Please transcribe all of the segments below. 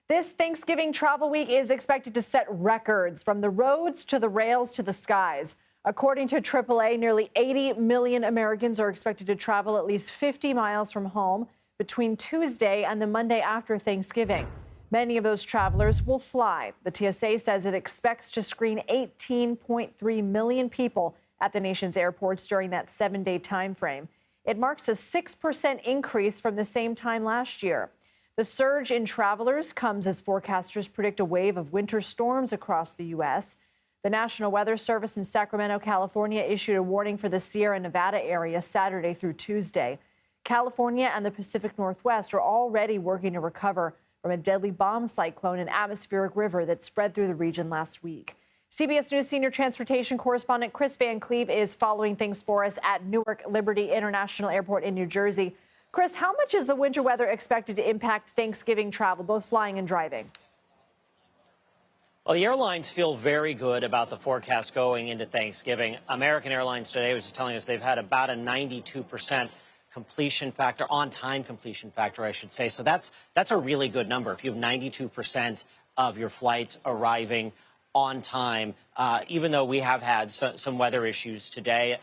This Thanksgiving travel week is expected to set records from the roads to the rails to the skies. According to AAA, nearly 80 million Americans are expected to travel at least 50 miles from home between Tuesday and the Monday after Thanksgiving. Many of those travelers will fly. The TSA says it expects to screen 18.3 million people at the nation's airports during that 7-day time frame. It marks a 6% increase from the same time last year. The surge in travelers comes as forecasters predict a wave of winter storms across the U.S. The National Weather Service in Sacramento, California, issued a warning for the Sierra Nevada area Saturday through Tuesday. California and the Pacific Northwest are already working to recover from a deadly bomb cyclone and atmospheric river that spread through the region last week. CBS News senior transportation correspondent Kris Van Cleave is following things for us at Newark Liberty International Airport in New Jersey. Kris, how much is the winter weather expected to impact Thanksgiving travel, both flying and driving? Well, the airlines feel very good about the forecast going into Thanksgiving. American Airlines today was just telling us they've had about a 92% completion factor, on-time completion factor, I should say. So that's a really good number. If you have 92% of your flights arriving on time, even though we have had some weather issues today,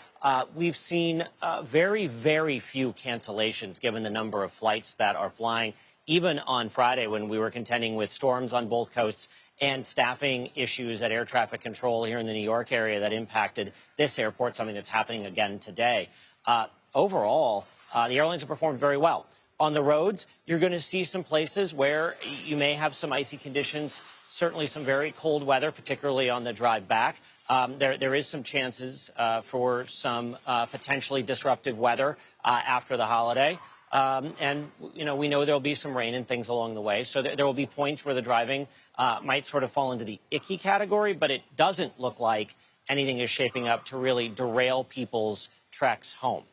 we've seen very, very few cancellations given the number of flights that are flying. Even on Friday, when we were contending with storms on both coasts and staffing issues at air traffic control here in the New York area that impacted this airport, something that's happening again today. Overall, the airlines have performed very well. On the roads, you're going to see some places where you may have some icy conditions, certainly some very cold weather, particularly on the drive back. There is some chances for some potentially disruptive weather after the holiday. And, you know, we know there'll be some rain and things along the way. So there will be points where the driving might sort of fall into the icky category, but it doesn't look like anything is shaping up to really derail people's treks home.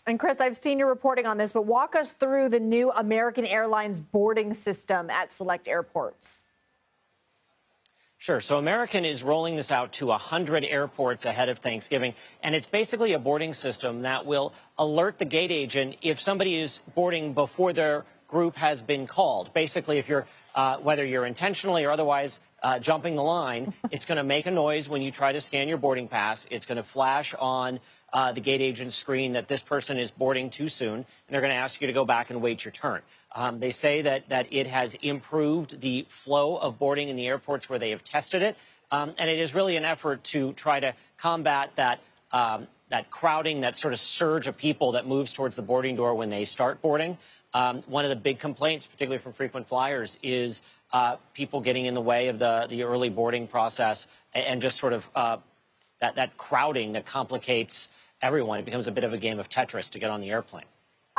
And Kris, I've seen your reporting on this, but walk us through the new American Airlines boarding system at select airports. Sure. So American is rolling this out to 100 airports ahead of Thanksgiving, and it's basically a boarding system that will alert the gate agent if somebody is boarding before their group has been called. Basically, if you're whether you're intentionally or otherwise jumping the line, it's going to make a noise when you try to scan your boarding pass. It's going to flash on the gate agent's screen that this person is boarding too soon, and they're going to ask you to go back and wait your turn. They say that it has improved the flow of boarding in the airports where they have tested it, and it is really an effort to try to combat that crowding, that sort of surge of people that moves towards the boarding door when they start boarding. One of the big complaints, particularly from frequent flyers, is people getting in the way of the early boarding process and just sort of that crowding that complicates everyone. It becomes a bit of a game of Tetris to get on the airplane.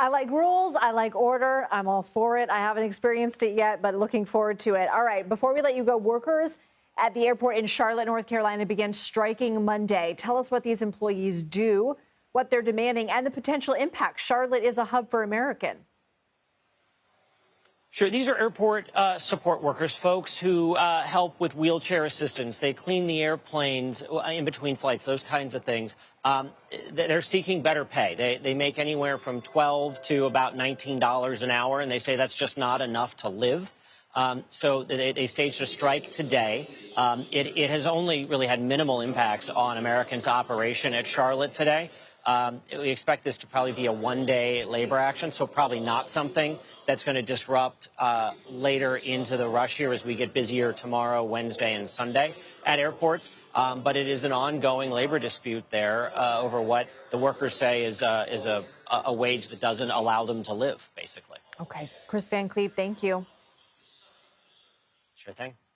I like rules. I like order. I'm all for it. I haven't experienced it yet, but looking forward to it. All right, before we let you go, workers at the airport in Charlotte, North Carolina began striking Monday. Tell us what these employees do, what they're demanding, and the potential impact. Charlotte is a hub for American. Sure. These are airport support workers, folks who help with wheelchair assistance. They clean the airplanes in between flights, those kinds of things. They're seeking better pay. They make anywhere from $12 to about $19 an hour, and they say that's just not enough to live. So they staged a strike today. It has only really had minimal impacts on Americans' operation at Charlotte today. We expect this to probably be a one-day labor action, so probably not something that's going to disrupt later into the rush here as we get busier tomorrow, Wednesday, and Sunday at airports. But it is an ongoing labor dispute there over what the workers say is a wage that doesn't allow them to live, basically. Okay. Kris Van Cleave, thank you. Sure thing.